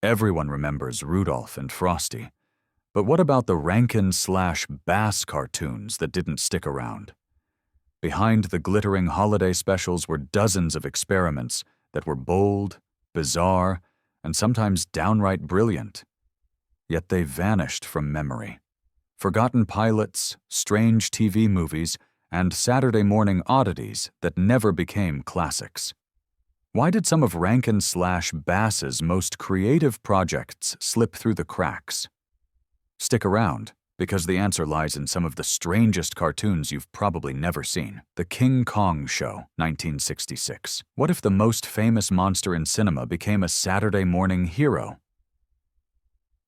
Everyone remembers Rudolph and Frosty. But what about the Rankin/Bass cartoons that didn't stick around? Behind the glittering holiday specials were dozens of experiments that were bold, bizarre, and sometimes downright brilliant. Yet they vanished from memory. Forgotten pilots, strange TV movies, and Saturday morning oddities that never became classics. Why did some of Rankin/Bass's most creative projects slip through the cracks? Stick around, because the answer lies in some of the strangest cartoons you've probably never seen. The King Kong Show, 1966. What if the most famous monster in cinema became a Saturday morning hero?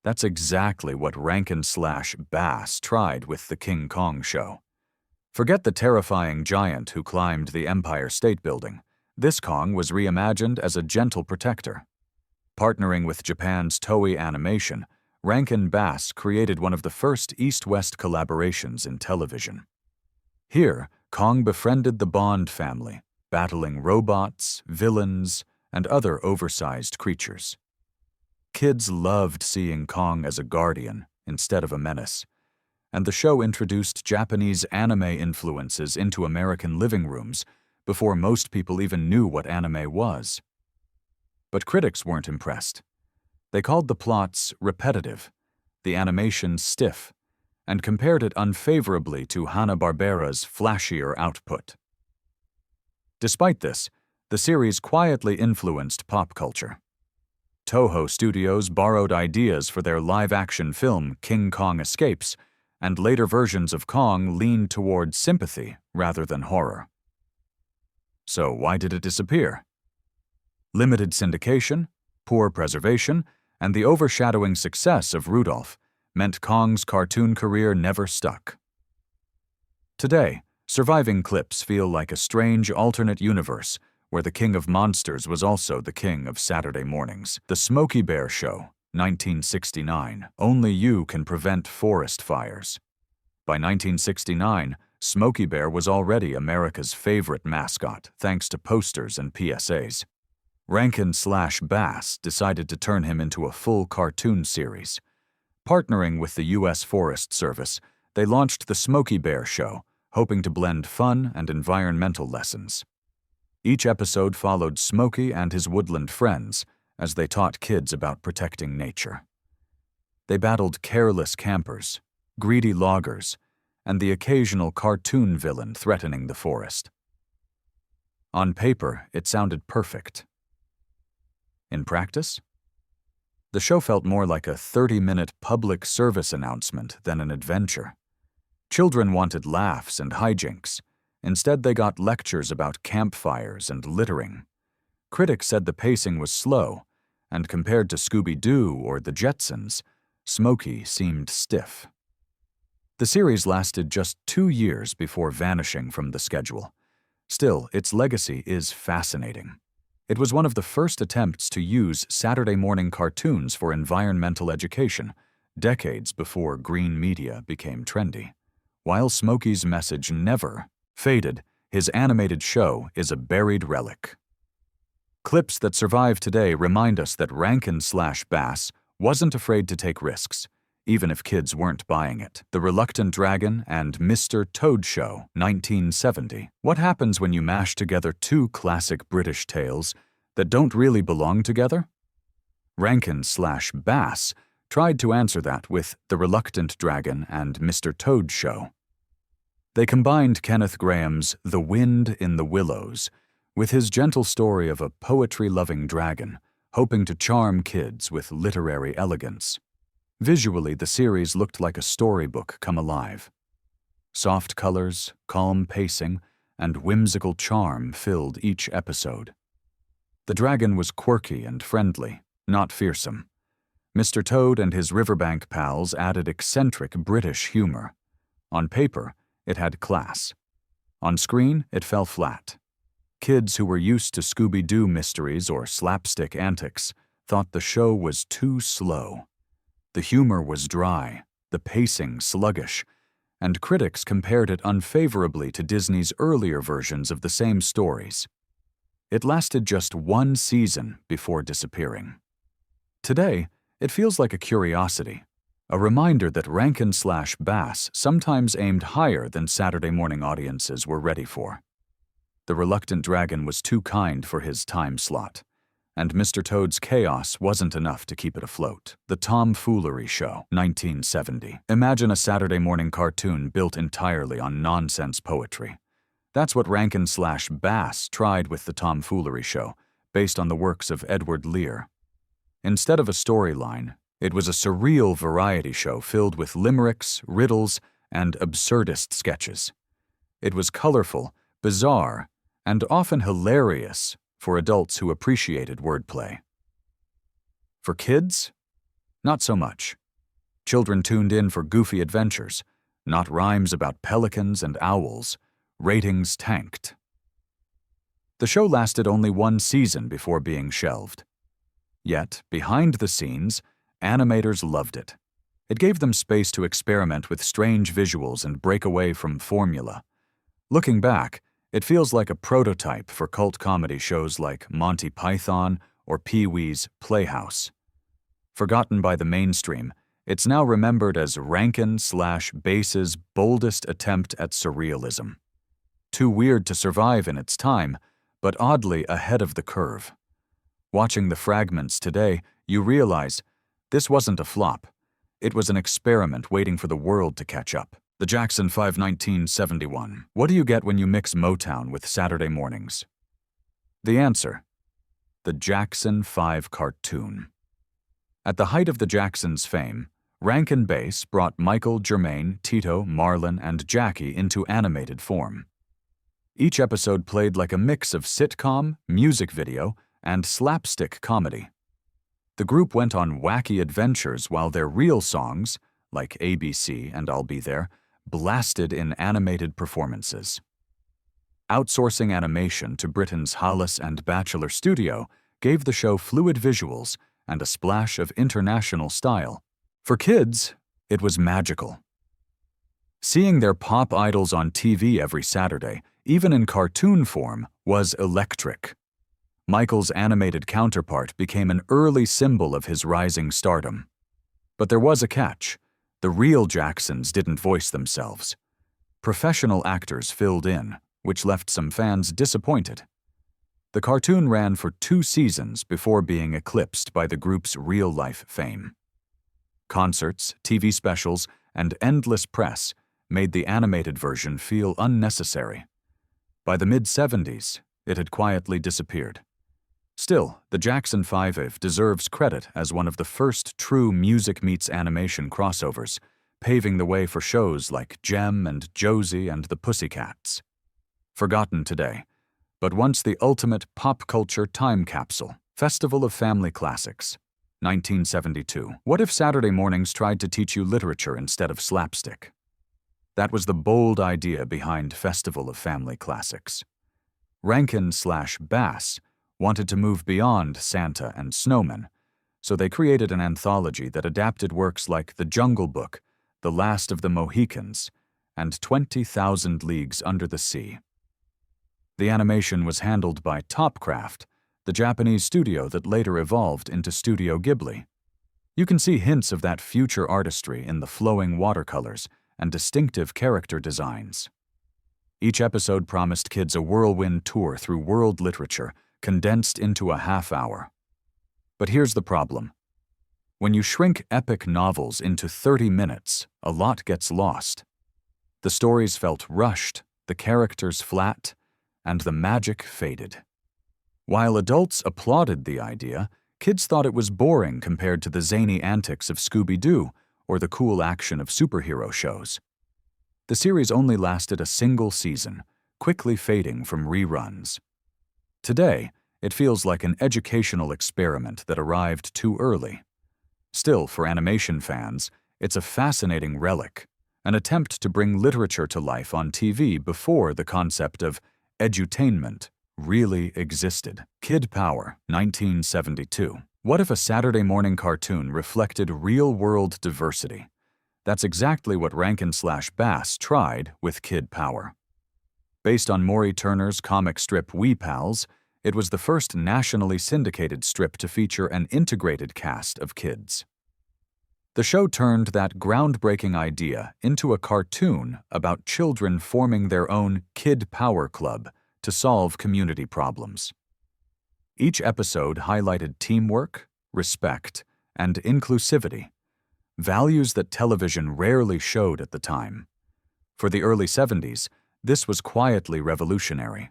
That's exactly what Rankin/Bass tried with the King Kong Show. Forget the terrifying giant who climbed the Empire State Building. This Kong was reimagined as a gentle protector. Partnering with Japan's Toei Animation, Rankin/Bass created one of the first East-West collaborations in television. Here, Kong befriended the Bond family, battling robots, villains, and other oversized creatures. Kids loved seeing Kong as a guardian instead of a menace, and the show introduced Japanese anime influences into American living rooms before most people even knew what anime was. But critics weren't impressed. They called the plots repetitive, the animation stiff, and compared it unfavorably to Hanna-Barbera's flashier output. Despite this, the series quietly influenced pop culture. Toho Studios borrowed ideas for their live-action film King Kong Escapes, and later versions of Kong leaned toward sympathy rather than horror. So why did it disappear? Limited syndication, poor preservation, and the overshadowing success of Rudolph meant Kong's cartoon career never stuck. Today, surviving clips feel like a strange alternate universe where the king of monsters was also the king of Saturday mornings. The Smokey Bear Show, 1969. Only you can prevent forest fires. By 1969, Smokey Bear was already America's favorite mascot, thanks to posters and PSAs. Rankin/Bass decided to turn him into a full cartoon series. Partnering with the U.S. Forest Service, they launched the Smokey Bear Show, hoping to blend fun and environmental lessons. Each episode followed Smokey and his woodland friends as they taught kids about protecting nature. They battled careless campers, greedy loggers, and the occasional cartoon villain threatening the forest. On paper, it sounded perfect. In practice? The show felt more like a 30-minute public service announcement than an adventure. Children wanted laughs and hijinks. Instead, they got lectures about campfires and littering. Critics said the pacing was slow, and compared to Scooby-Doo or the Jetsons, Smokey seemed stiff. The series lasted just 2 years before vanishing from the schedule. Still, its legacy is fascinating. It was one of the first attempts to use Saturday morning cartoons for environmental education, decades before green media became trendy. While Smokey's message never faded, his animated show is a buried relic. Clips that survive today remind us that Rankin/Bass wasn't afraid to take risks, even if kids weren't buying it. The Reluctant Dragon and Mr. Toad Show, 1970. What happens when you mash together two classic British tales that don't really belong together? Rankin/Bass tried to answer that with The Reluctant Dragon and Mr. Toad Show. They combined Kenneth Grahame's The Wind in the Willows with his gentle story of a poetry-loving dragon hoping to charm kids with literary elegance. Visually, the series looked like a storybook come alive. Soft colors, calm pacing, and whimsical charm filled each episode. The dragon was quirky and friendly, not fearsome. Mr. Toad and his riverbank pals added eccentric British humor. On paper, it had class. On screen, it fell flat. Kids who were used to Scooby-Doo mysteries or slapstick antics thought the show was too slow. The humor was dry, the pacing sluggish, and critics compared it unfavorably to Disney's earlier versions of the same stories. It lasted just 1 season before disappearing. Today, it feels like a curiosity, a reminder that Rankin/Bass sometimes aimed higher than Saturday morning audiences were ready for. The reluctant dragon was too kind for his time slot, and Mr. Toad's chaos wasn't enough to keep it afloat. The Tom Foolery Show, 1970. Imagine a Saturday morning cartoon built entirely on nonsense poetry. That's what Rankin/Bass tried with the Tom Foolery Show, based on the works of Edward Lear. Instead of a storyline, it was a surreal variety show filled with limericks, riddles, and absurdist sketches. It was colorful, bizarre, and often hilarious for adults who appreciated wordplay. For kids? Not so much. Children tuned in for goofy adventures, not rhymes about pelicans and owls. Ratings tanked. The show lasted only one season before being shelved. Yet, behind the scenes, animators loved it. It gave them space to experiment with strange visuals and break away from formula. Looking back, it feels like a prototype for cult comedy shows like Monty Python or Pee-wee's Playhouse. Forgotten by the mainstream, it's now remembered as Rankin/Bass's boldest attempt at surrealism. Too weird to survive in its time, but oddly ahead of the curve. Watching the fragments today, you realize this wasn't a flop. It was an experiment waiting for the world to catch up. The Jackson 5, 1971. What do you get when you mix Motown with Saturday mornings? The answer: the Jackson 5 cartoon. At the height of the Jacksons' fame, Rankin Bass brought Michael, Jermaine, Tito, Marlon, and Jackie into animated form. Each episode played like a mix of sitcom, music video, and slapstick comedy. The group went on wacky adventures while their real songs, like ABC and I'll Be There, blasted in animated performances. Outsourcing animation to Britain's Hollis and Batchelor studio gave the show fluid visuals and a splash of international style. For kids, it was magical. Seeing their pop idols on TV every Saturday, even in cartoon form, was electric. Michael's animated counterpart became an early symbol of his rising stardom. But there was a catch. The real Jacksons didn't voice themselves. Professional actors filled in, which left some fans disappointed. The cartoon ran for 2 seasons before being eclipsed by the group's real-life fame. Concerts, TV specials, and endless press made the animated version feel unnecessary. By the mid-70s, it had quietly disappeared. Still, the Jackson 5 deserves credit as one of the first true music-meets-animation crossovers, paving the way for shows like Jem and Josie and the Pussycats. Forgotten today, but once the ultimate pop culture time capsule. Festival of Family Classics, 1972. What if Saturday mornings tried to teach you literature instead of slapstick? That was the bold idea behind Festival of Family Classics. Rankin/Bass wanted to move beyond Santa and Snowman, so they created an anthology that adapted works like The Jungle Book, The Last of the Mohicans, and 20,000 Leagues Under the Sea. The animation was handled by Topcraft, the Japanese studio that later evolved into Studio Ghibli. You can see hints of that future artistry in the flowing watercolors and distinctive character designs. Each episode promised kids a whirlwind tour through world literature, condensed into a half-hour. But here's the problem. When you shrink epic novels into 30 minutes, a lot gets lost. The stories felt rushed, the characters flat, and the magic faded. While adults applauded the idea, kids thought it was boring compared to the zany antics of Scooby-Doo or the cool action of superhero shows. The series only lasted a single season, quickly fading from reruns. Today, it feels like an educational experiment that arrived too early. Still, for animation fans, it's a fascinating relic, an attempt to bring literature to life on TV before the concept of edutainment really existed. Kid Power, 1972. What if a Saturday morning cartoon reflected real-world diversity? That's exactly what Rankin/Bass tried with Kid Power. Based on Maury Turner's comic strip Wee Pals, It was the first nationally syndicated strip to feature an integrated cast of kids. The show turned that groundbreaking idea into a cartoon about children forming their own Kid Power Club to solve community problems. Each episode highlighted teamwork, respect, and inclusivity, values that television rarely showed at the time. For the early 70s, this was quietly revolutionary.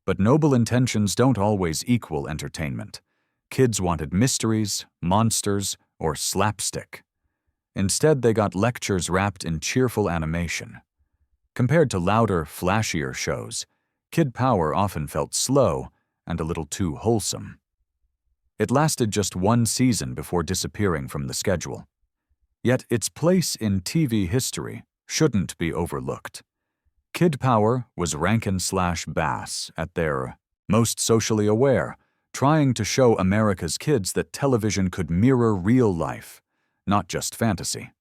But noble intentions don't always equal entertainment. Kids wanted mysteries, monsters, or slapstick. Instead, they got lectures wrapped in cheerful animation. Compared to louder, flashier shows, Kid Power often felt slow and a little too wholesome. It lasted just one season before disappearing from the schedule. Yet its place in TV history shouldn't be overlooked. Kid Power was Rankin/Bass at their most socially aware, trying to show America's kids that television could mirror real life, not just fantasy.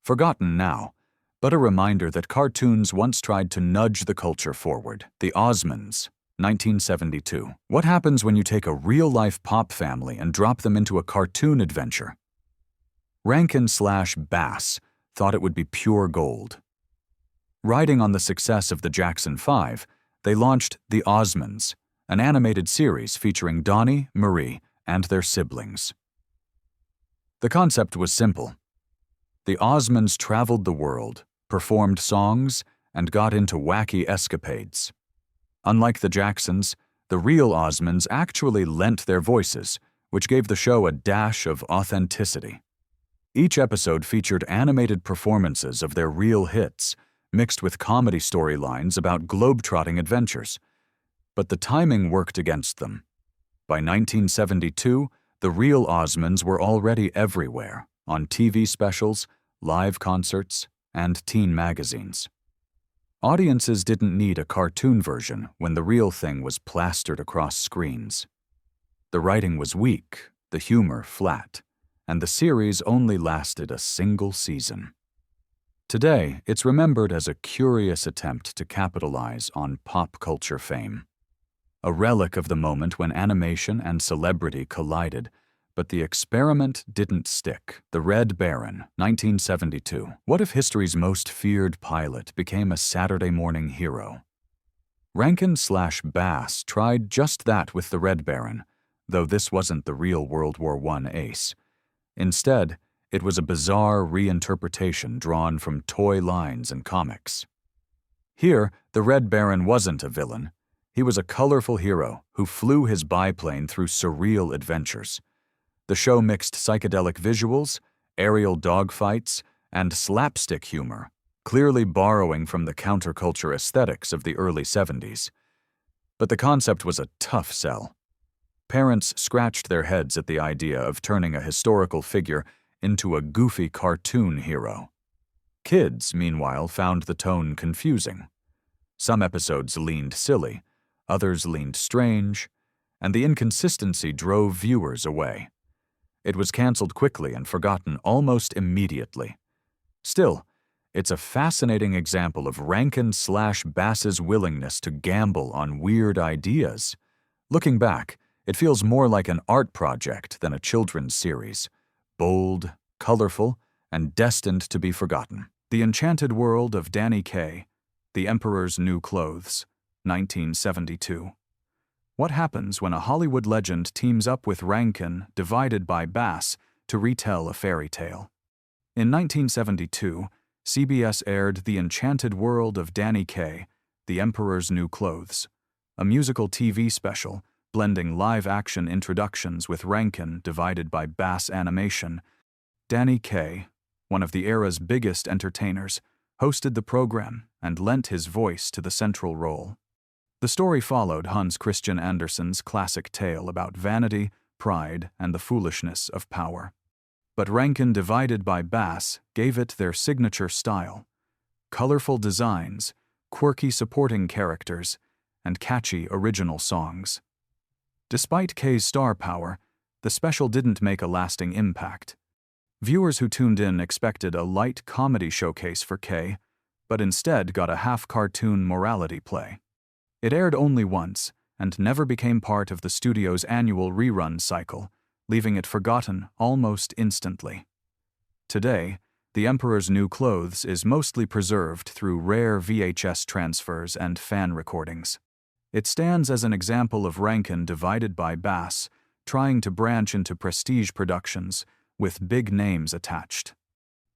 Forgotten now, but a reminder that cartoons once tried to nudge the culture forward. The Osmonds, 1972. What happens when you take a real-life pop family and drop them into a cartoon adventure? Rankin/Bass thought it would be pure gold. Riding on the success of the Jackson 5, they launched The Osmonds, an animated series featuring Donnie, Marie, and their siblings. The concept was simple. The Osmonds traveled the world, performed songs, and got into wacky escapades. Unlike the Jacksons, the real Osmonds actually lent their voices, which gave the show a dash of authenticity. Each episode featured animated performances of their real hits, mixed with comedy storylines about globe-trotting adventures. But the timing worked against them. By 1972, the real Osmonds were already everywhere, on TV specials, live concerts, and teen magazines. Audiences didn't need a cartoon version when the real thing was plastered across screens. The writing was weak, the humor flat, and the series only lasted a single season. Today, it's remembered as a curious attempt to capitalize on pop culture fame. A relic of the moment when animation and celebrity collided, but the experiment didn't stick. The Red Baron, 1972. What if history's most feared pilot became a Saturday morning hero? Rankin/Bass tried just that with the Red Baron, though this wasn't the real World War I ace. Instead, it was a bizarre reinterpretation drawn from toy lines and comics. Here, the Red Baron wasn't a villain. He was a colorful hero who flew his biplane through surreal adventures. The show mixed psychedelic visuals, aerial dogfights, and slapstick humor, clearly borrowing from the counterculture aesthetics of the early 70s. But the concept was a tough sell. Parents scratched their heads at the idea of turning a historical figure into a goofy cartoon hero. Kids, meanwhile, found the tone confusing. Some episodes leaned silly, others leaned strange, and the inconsistency drove viewers away. It was canceled quickly and forgotten almost immediately. Still, it's a fascinating example of Rankin/Bass's willingness to gamble on weird ideas. Looking back, it feels more like an art project than a children's series. Bold, colorful, and destined to be forgotten. The Enchanted World of Danny Kaye, The Emperor's New Clothes, 1972. What happens when a Hollywood legend teams up with Rankin, divided by Bass, to retell a fairy tale? In 1972, CBS aired The Enchanted World of Danny Kaye, The Emperor's New Clothes, a musical TV special blending live-action introductions with Rankin divided by Bass animation. Danny Kaye, one of the era's biggest entertainers, hosted the program and lent his voice to the central role. The story followed Hans Christian Andersen's classic tale about vanity, pride, and the foolishness of power. But Rankin divided by Bass gave it their signature style: colorful designs, quirky supporting characters, and catchy original songs. Despite Kaye's star power, the special didn't make a lasting impact. Viewers who tuned in expected a light comedy showcase for Kaye, but instead got a half-cartoon morality play. It aired only once, and never became part of the studio's annual rerun cycle, leaving it forgotten almost instantly. Today, The Emperor's New Clothes is mostly preserved through rare VHS transfers and fan recordings. It stands as an example of Rankin divided by Bass, trying to branch into prestige productions with big names attached.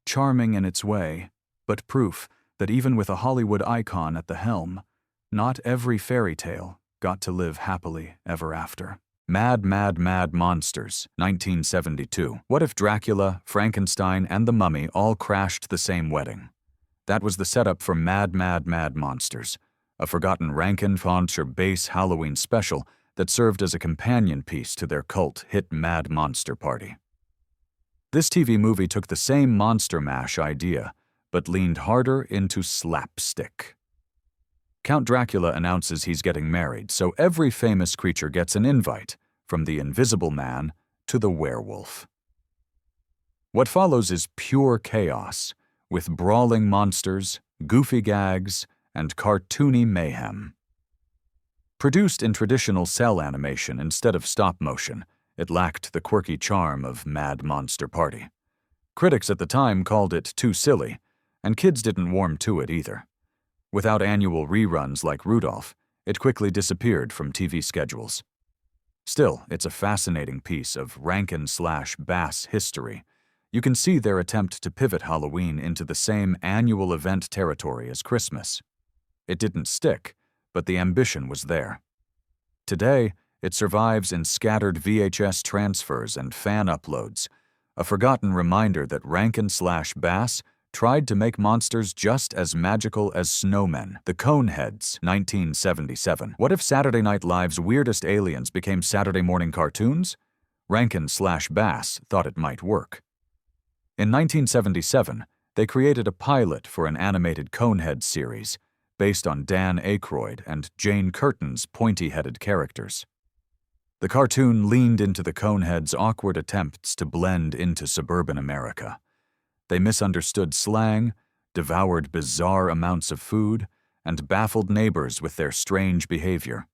Charming in its way, but proof that even with a Hollywood icon at the helm, not every fairy tale got to live happily ever after. Mad, Mad, Mad Monsters, 1972. What if Dracula, Frankenstein, and the Mummy all crashed the same wedding? That was the setup for Mad, Mad, Mad Monsters, a forgotten Rankin Foncher base Halloween special that served as a companion piece to their cult hit Mad Monster Party. This TV movie took the same Monster Mash idea, but leaned harder into slapstick. Count Dracula announces he's getting married, so every famous creature gets an invite, from the Invisible Man to the werewolf. What follows is pure chaos, with brawling monsters, goofy gags, and cartoony mayhem. Produced in traditional cel-animation instead of stop-motion, it lacked the quirky charm of Mad Monster Party. Critics at the time called it too silly, and kids didn't warm to it either. Without annual reruns like Rudolph, it quickly disappeared from TV schedules. Still, it's a fascinating piece of Rankin/Bass history. You can see their attempt to pivot Halloween into the same annual event territory as Christmas. It didn't stick, but the ambition was there. Today, it survives in scattered VHS transfers and fan uploads, a forgotten reminder that Rankin/Bass tried to make monsters just as magical as snowmen. The Coneheads, 1977. What if Saturday Night Live's weirdest aliens became Saturday morning cartoons? Rankin/Bass thought it might work. In 1977, they created a pilot for an animated Coneheads series, based on Dan Aykroyd and Jane Curtin's pointy-headed characters. The cartoon leaned into the Coneheads' awkward attempts to blend into suburban America. They misunderstood slang, devoured bizarre amounts of food, and baffled neighbors with their strange behavior.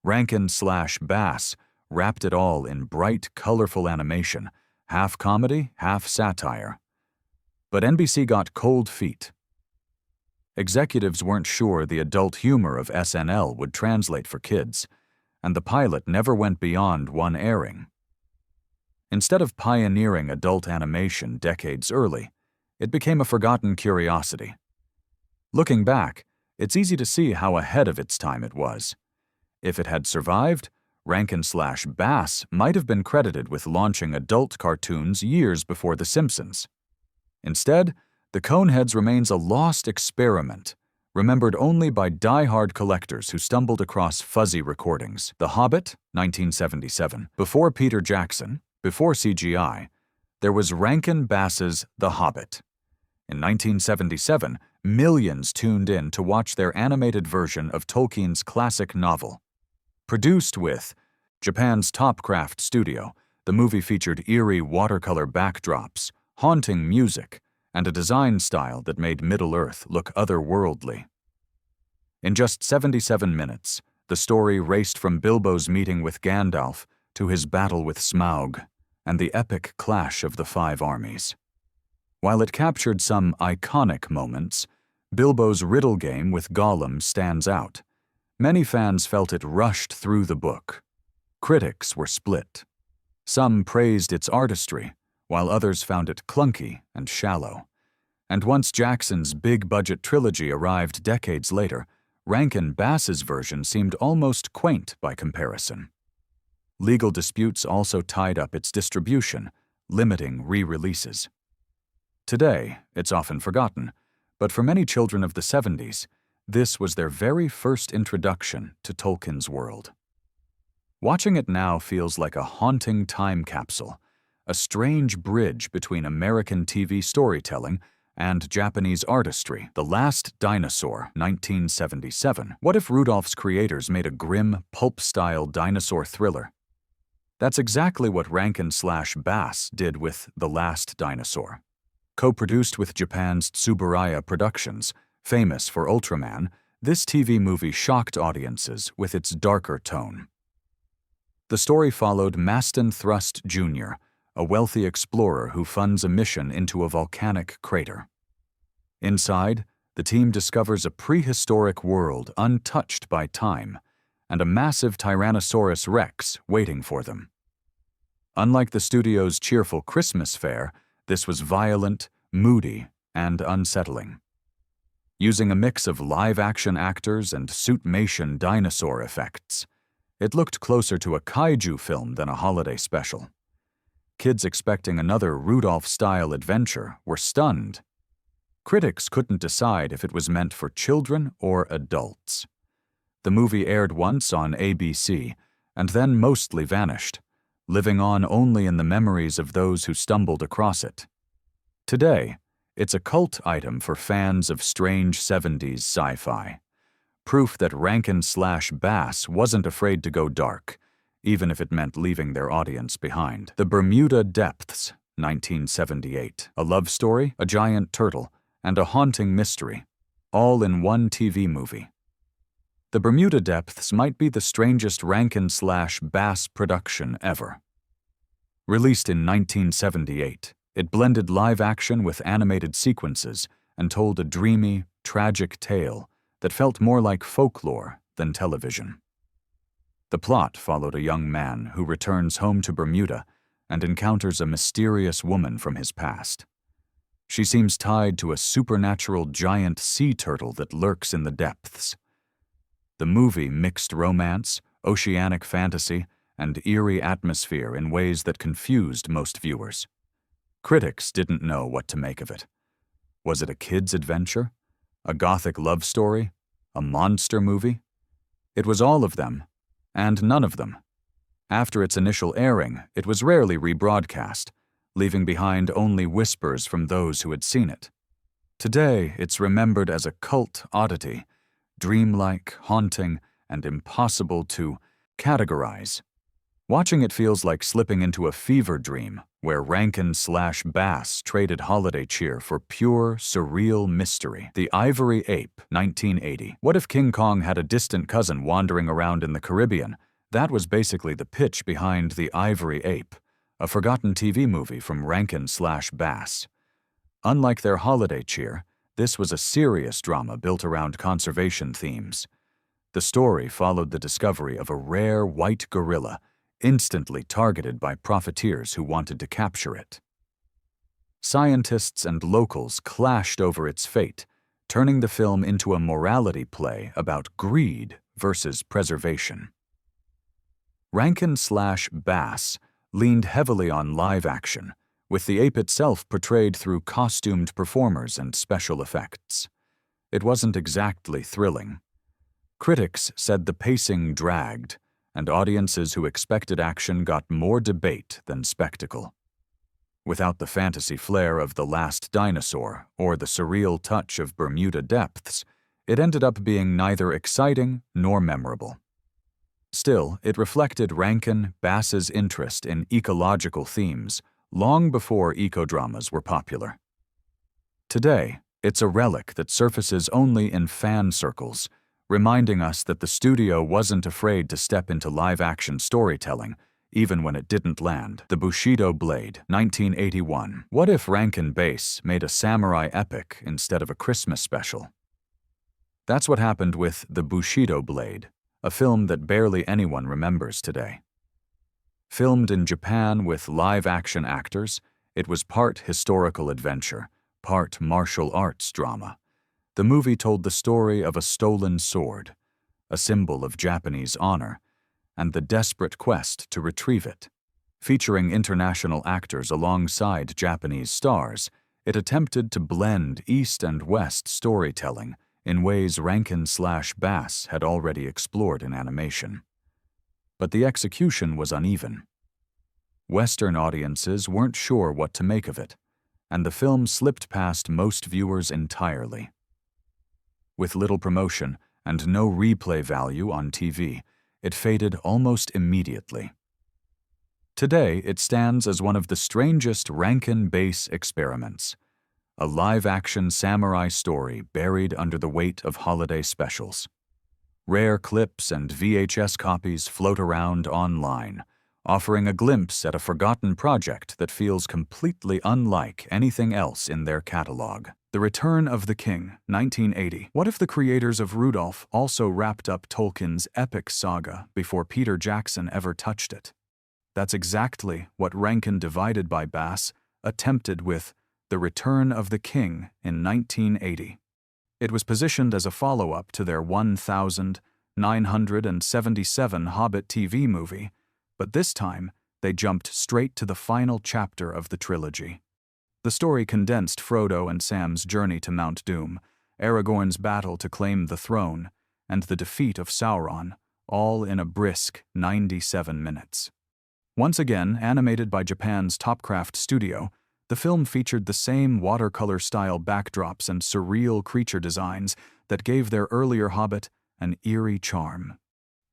Rankin/Bass wrapped it all in bright, colorful animation, half comedy, half satire. But NBC got cold feet. Executives weren't sure the adult humor of SNL would translate for kids, and the pilot never went beyond one airing. Instead of pioneering adult animation decades early, it became a forgotten curiosity. Looking back, it's easy to see how ahead of its time it was. If it had survived, Rankin/Bass might have been credited with launching adult cartoons years before The Simpsons. Instead, the Coneheads remains a lost experiment, remembered only by die-hard collectors who stumbled across fuzzy recordings. The Hobbit, 1977. Before Peter Jackson, before CGI, there was Rankin/Bass's The Hobbit. In 1977, millions tuned in to watch their animated version of Tolkien's classic novel. Produced with Japan's Topcraft Studio, the movie featured eerie watercolor backdrops, haunting music, and a design style that made Middle-earth look otherworldly. In just 77 minutes, the story raced from Bilbo's meeting with Gandalf to his battle with Smaug, and the epic clash of the 5 armies. While it captured some iconic moments, Bilbo's riddle game with Gollum stands out. Many fans felt it rushed through the book. Critics were split. Some praised its artistry, while others found it clunky and shallow. And once Jackson's big-budget trilogy arrived decades later, Rankin/Bass's version seemed almost quaint by comparison. Legal disputes also tied up its distribution, limiting re-releases. Today, it's often forgotten, but for many children of the 70s, this was their very first introduction to Tolkien's world. Watching it now feels like a haunting time capsule, a strange bridge between American TV storytelling and Japanese artistry. The Last Dinosaur, 1977. What if Rudolph's creators made a grim, pulp-style dinosaur thriller? That's exactly what Rankin/Bass did with The Last Dinosaur. Co-produced with Japan's Tsuburaya Productions, famous for Ultraman, This TV movie shocked audiences with its darker tone. The story followed Maston Thrust Jr., a wealthy explorer who funds a mission into a volcanic crater. Inside, the team discovers a prehistoric world untouched by time, and a massive Tyrannosaurus Rex waiting for them. Unlike the studio's cheerful Christmas fare, this was violent, moody, and unsettling. Using a mix of live-action actors and suitmation dinosaur effects, it looked closer to a kaiju film than a holiday special. Kids expecting another Rudolph-style adventure were stunned. Critics couldn't decide if it was meant for children or adults. The movie aired once on ABC and then mostly vanished, living on only in the memories of those who stumbled across it. Today, it's a cult item for fans of strange 70s sci-fi. Proof that Rankin/Bass wasn't afraid to go dark, even if it meant leaving their audience behind. The Bermuda Depths, 1978. A love story, a giant turtle, and a haunting mystery, all in one TV movie. The Bermuda Depths might be the strangest Rankin/Bass production ever. Released in 1978, it blended live action with animated sequences and told a dreamy, tragic tale that felt more like folklore than television. The plot followed a young man who returns home to Bermuda and encounters a mysterious woman from his past. She seems tied to a supernatural giant sea turtle that lurks in the depths. The movie mixed romance, oceanic fantasy, and eerie atmosphere in ways that confused most viewers. Critics didn't know what to make of it. Was it a kid's adventure? A gothic love story? A monster movie? It was all of them, and none of them. After its initial airing, it was rarely rebroadcast, leaving behind only whispers from those who had seen it. Today, it's remembered as a cult oddity, dreamlike, haunting, and impossible to categorize. Watching it feels like slipping into a fever dream where Rankin/Bass traded holiday cheer for pure, surreal mystery. The Ivory Ape, 1980. What if King Kong had a distant cousin wandering around in the Caribbean? That was basically the pitch behind The Ivory Ape, a forgotten TV movie from Rankin/Bass. Unlike their holiday cheer, this was a serious drama built around conservation themes. The story followed the discovery of a rare white gorilla, instantly targeted by profiteers who wanted to capture it. Scientists and locals clashed over its fate, turning the film into a morality play about greed versus preservation. Rankin/Bass leaned heavily on live action, with the ape itself portrayed through costumed performers and special effects. It wasn't exactly thrilling. Critics said the pacing dragged, and audiences who expected action got more debate than spectacle. Without the fantasy flair of The Last Dinosaur or the surreal touch of Bermuda Depths, it ended up being neither exciting nor memorable. Still, it reflected Rankin/Bass's interest in ecological themes long before ecodramas were popular. Today, it's a relic that surfaces only in fan circles, reminding us that the studio wasn't afraid to step into live-action storytelling, even when it didn't land. The Bushido Blade, 1981. What if Rankin/Bass made a samurai epic instead of a Christmas special? That's what happened with The Bushido Blade, a film that barely anyone remembers today. Filmed in Japan with live-action actors, it was part historical adventure, part martial arts drama. The movie told the story of a stolen sword, a symbol of Japanese honor, and the desperate quest to retrieve it. Featuring international actors alongside Japanese stars, it attempted to blend East and West storytelling in ways Rankin/Bass had already explored in animation. But the execution was uneven. Western audiences weren't sure what to make of it, and the film slipped past most viewers entirely. With little promotion and no replay value on TV, it faded almost immediately. Today, it stands as one of the strangest Rankin/Bass experiments, a live-action samurai story buried under the weight of holiday specials. Rare clips and VHS copies float around online, offering a glimpse at a forgotten project that feels completely unlike anything else in their catalog. The Return of the King, 1980. What if the creators of Rudolph also wrapped up Tolkien's epic saga before Peter Jackson ever touched it? That's exactly what Rankin Divided by Bass attempted with The Return of the King in 1980. It was positioned as a follow-up to their 1977 Hobbit TV movie, but this time they jumped straight to the final chapter of the trilogy. The story condensed Frodo and Sam's journey to Mount Doom, Aragorn's battle to claim the throne, and the defeat of Sauron, all in a brisk 97 minutes. Once again, animated by Japan's Topcraft Studio, the film featured the same watercolor-style backdrops and surreal creature designs that gave their earlier Hobbit an eerie charm.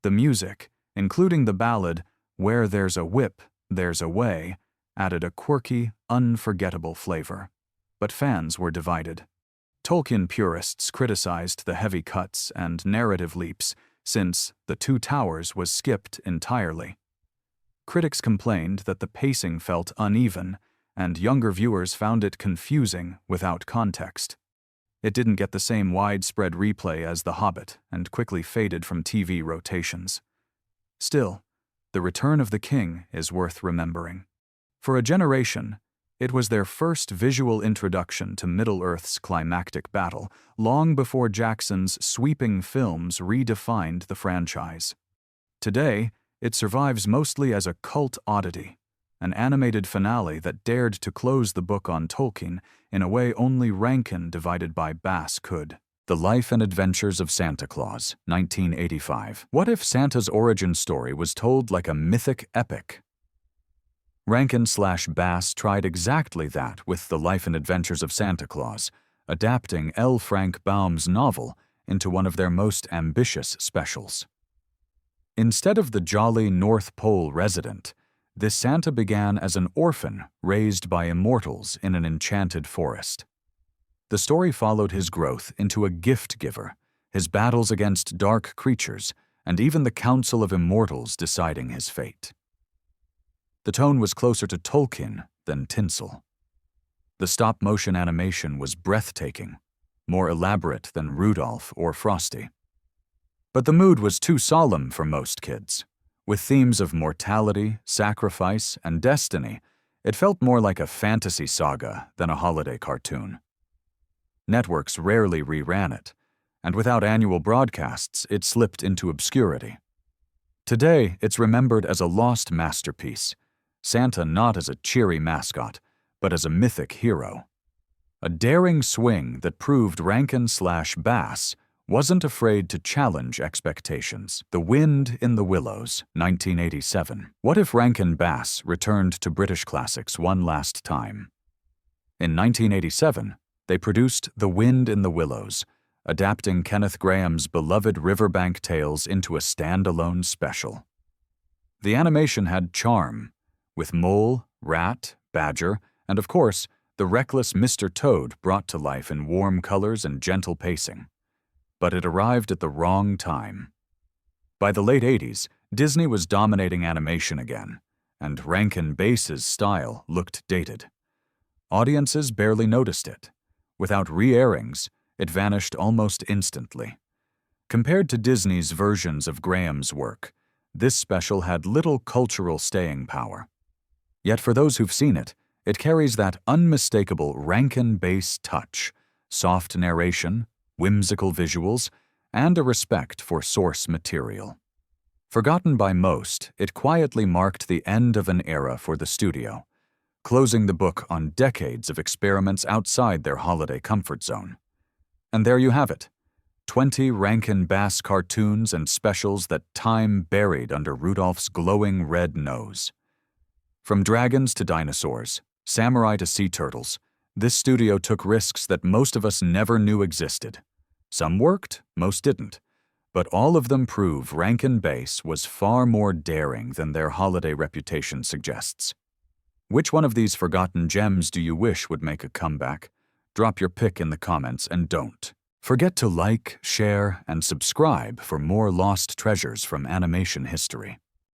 The music, including the ballad Where There's a Whip, There's a Way, added a quirky, unforgettable flavor. But fans were divided. Tolkien purists criticized the heavy cuts and narrative leaps since The Two Towers was skipped entirely. Critics complained that the pacing felt uneven, and younger viewers found it confusing without context. It didn't get the same widespread replay as The Hobbit and quickly faded from TV rotations. Still, The Return of the King is worth remembering. For a generation, it was their first visual introduction to Middle-earth's climactic battle, long before Jackson's sweeping films redefined the franchise. Today, it survives mostly as a cult oddity, an animated finale that dared to close the book on Tolkien in a way only Rankin Divided by Bass could. The Life and Adventures of Santa Claus, 1985. What if Santa's origin story was told like a mythic epic? Rankin/Bass tried exactly that with The Life and Adventures of Santa Claus, adapting L. Frank Baum's novel into one of their most ambitious specials. Instead of the jolly North Pole resident, this Santa began as an orphan raised by immortals in an enchanted forest. The story followed his growth into a gift giver, his battles against dark creatures, and even the Council of Immortals deciding his fate. The tone was closer to Tolkien than tinsel. The stop-motion animation was breathtaking, more elaborate than Rudolph or Frosty. But the mood was too solemn for most kids. With themes of mortality, sacrifice, and destiny, it felt more like a fantasy saga than a holiday cartoon. Networks rarely reran it, and without annual broadcasts, it slipped into obscurity. Today, it's remembered as a lost masterpiece, Santa not as a cheery mascot, but as a mythic hero. A daring swing that proved Rankin/Bass wasn't afraid to challenge expectations. The Wind in the Willows, 1987. What if Rankin/Bass returned to British classics one last time? In 1987, they produced The Wind in the Willows, adapting Kenneth Grahame's beloved Riverbank Tales into a standalone special. The animation had charm, with mole, rat, badger, and of course, the reckless Mr. Toad brought to life in warm colors and gentle pacing. But it arrived at the wrong time. By the late 80s, Disney was dominating animation again, and Rankin/Bass's style looked dated. Audiences barely noticed it. Without re-airings, it vanished almost instantly. Compared to Disney's versions of Grahame's work, this special had little cultural staying power. Yet for those who've seen it, it carries that unmistakable Rankin/Bass touch, soft narration, whimsical visuals, and a respect for source material. Forgotten by most, it quietly marked the end of an era for the studio, closing the book on decades of experiments outside their holiday comfort zone. And there you have it, 20 Rankin/Bass cartoons and specials that time buried under Rudolph's glowing red nose. From dragons to dinosaurs, samurai to sea turtles, this studio took risks that most of us never knew existed. Some worked, most didn't, but all of them prove Rankin/Bass was far more daring than their holiday reputation suggests. Which one of these forgotten gems do you wish would make a comeback? Drop your pick in the comments and don't forget to like, share, and subscribe for more lost treasures from animation history.